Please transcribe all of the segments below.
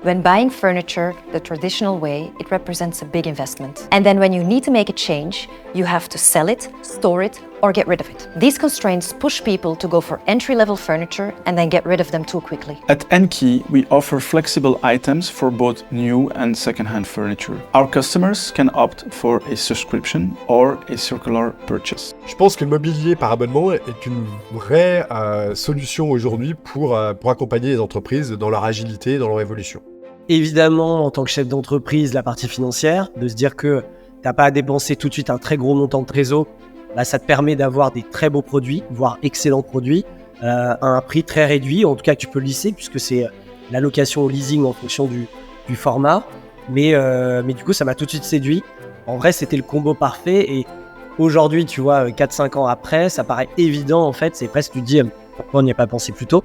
When buying furniture the traditional way, it represents a big investment. And then when you need to make a change, you have to sell it, store it, or get rid of it. These constraints push people to go for entry-level furniture and then get rid of them too quickly. At Enki, we offer flexible items for both new and second-hand furniture. Our customers can opt for a subscription or a circular purchase. Je pense que le mobilier par abonnement est une vraie solution aujourd'hui pour accompagner les entreprises dans leur agilité, dans leur évolution. Évidemment, en tant que chef d'entreprise, la partie financière, de se dire que t'as pas à dépenser tout de suite un très gros montant de trésor, bah, ça te permet d'avoir des très beaux produits, voire excellents produits, à un prix très réduit, en tout cas que tu peux lisser, puisque c'est la location au leasing en fonction du format. Mais du coup, ça m'a tout de suite séduit. En vrai, c'était le combo parfait. Et aujourd'hui, tu vois, 4-5 ans après, ça paraît évident, en fait. C'est presque, tu te dis, pourquoi on n'y a pas pensé plus tôt ?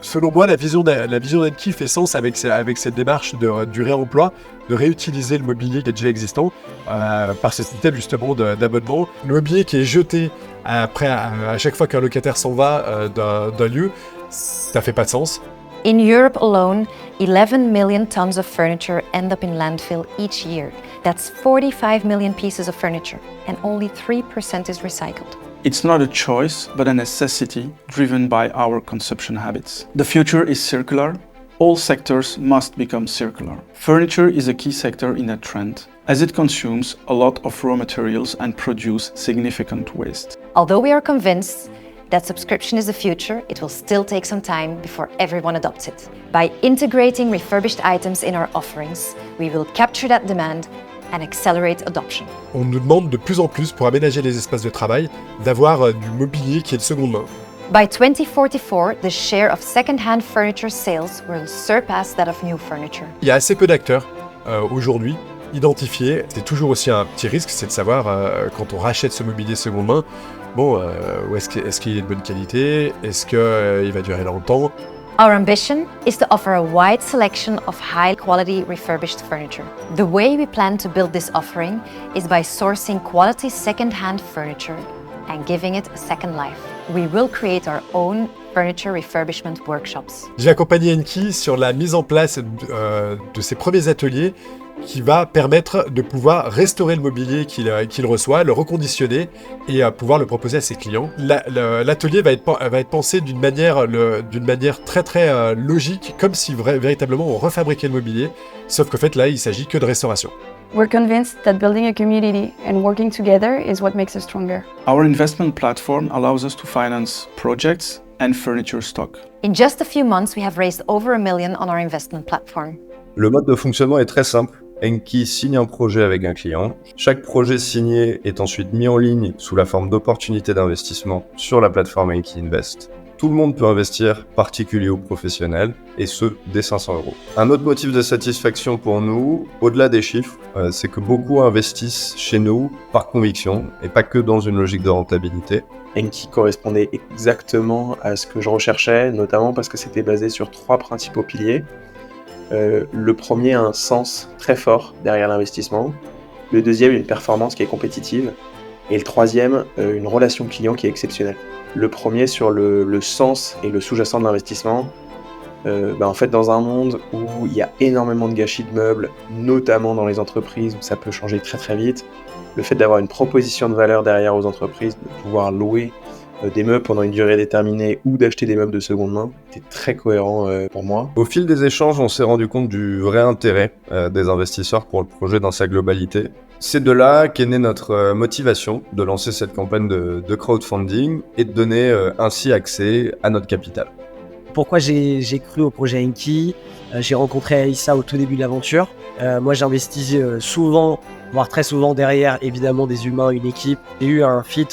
Selon moi, la vision d'Enki fait sens avec cette démarche du réemploi, de réutiliser le mobilier qui est déjà existant par ce système justement d'abonnement. Le mobilier qui est jeté après à chaque fois qu'un locataire s'en va d'un lieu, ça fait pas de sens. In Europe alone, 11 million tons of furniture end up in landfill each year. That's 45 million pieces of furniture, and only 3% is recycled. It's not a choice, but a necessity driven by our consumption habits. The future is circular. All sectors must become circular. Furniture is a key sector in that trend, as it consumes a lot of raw materials and produces significant waste. Although we are convinced that subscription is the future, it will still take some time before everyone adopts it. By integrating refurbished items in our offerings, we will capture that demand and accelerate adoption. On nous demande de plus en plus, pour aménager les espaces de travail, d'avoir du mobilier qui est de seconde main. By 2044, the share of second-hand furniture sales will surpass that of new furniture. Il y a assez peu d'acteurs aujourd'hui identifiés. C'est toujours aussi un petit risque, c'est de savoir quand on rachète ce mobilier seconde main, est-ce qu'il est de bonne qualité, est-ce qu'il va durer longtemps. Our ambition is to offer a wide selection of high-quality refurbished furniture. The way we plan to build this offering is by sourcing quality second-hand furniture and giving it a second life. We will create our own furniture refurbishment workshops. J'ai accompagné Enki sur la mise en place de ses premiers ateliers qui va permettre de pouvoir restaurer le mobilier qu'il reçoit, le reconditionner et pouvoir le proposer à ses clients. L'atelier va être pensé d'une manière très très logique, comme si véritablement on refabriquait le mobilier, sauf qu'en fait là il s'agit que de restauration. We're convinced that building a community and working together is what makes us stronger. Our investment platform allows us to finance projects and furniture stock. In just a few months, we have raised over $1 million on our investment platform. Le mode de fonctionnement est très simple. Enki signe un projet avec un client. Chaque projet signé est ensuite mis en ligne sous la forme d'opportunités d'investissement sur la plateforme Enki Invest. Tout le monde peut investir, particulier ou professionnel, et ce, dès 500 €. Un autre motif de satisfaction pour nous, au-delà des chiffres, c'est que beaucoup investissent chez nous par conviction, et pas que dans une logique de rentabilité. Enki correspondait exactement à ce que je recherchais, notamment parce que c'était basé sur 3 principaux piliers. Le premier a un sens très fort derrière l'investissement, le deuxième une performance qui est compétitive, et le troisième une relation client qui est exceptionnelle. Le premier sur le sens et le sous-jacent de l'investissement, en fait dans un monde où il y a énormément de gâchis de meubles, notamment dans les entreprises où ça peut changer très très vite, le fait d'avoir une proposition de valeur derrière aux entreprises, de pouvoir louer des meubles pendant une durée déterminée ou d'acheter des meubles de seconde main, était très cohérent pour moi. Au fil des échanges, on s'est rendu compte du vrai intérêt des investisseurs pour le projet dans sa globalité. C'est de là qu'est née notre motivation de lancer cette campagne de crowdfunding et de donner ainsi accès à notre capital. Pourquoi j'ai cru au projet Enki ? J'ai rencontré Aïssa au tout début de l'aventure. Moi, j'investis souvent, voire très souvent derrière, évidemment, des humains, une équipe. J'ai eu un fit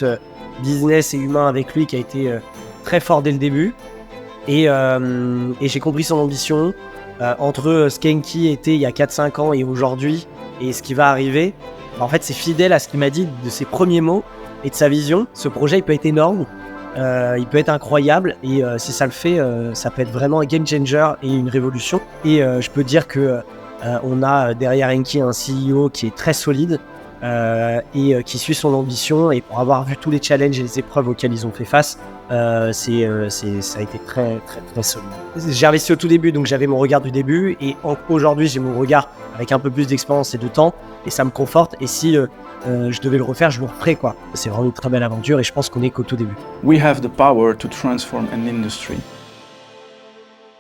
business et humain avec lui qui a été très fort dès le début. Et j'ai compris son ambition. Entre ce qu'Enki était il y a 4-5 ans et aujourd'hui, et ce qui va arriver, en fait, c'est fidèle à ce qu'il m'a dit de ses premiers mots et de sa vision. Ce projet, il peut être énorme. Il peut être incroyable et si ça le fait, ça peut être vraiment un game changer et une révolution. Et je peux dire que on a derrière Enki un CEO qui est très solide, et qui suit son ambition. Et pour avoir vu tous les challenges et les épreuves auxquelles ils ont fait face, ça a été très solide. J'ai investi au tout début, donc j'avais mon regard du début, et aujourd'hui j'ai mon regard avec un peu plus d'expérience et de temps, et ça me conforte. Et si je devais le refaire, je le referais, quoi. C'est vraiment une très belle aventure, et je pense qu'on est qu'au tout début. We have the power to transform an industry.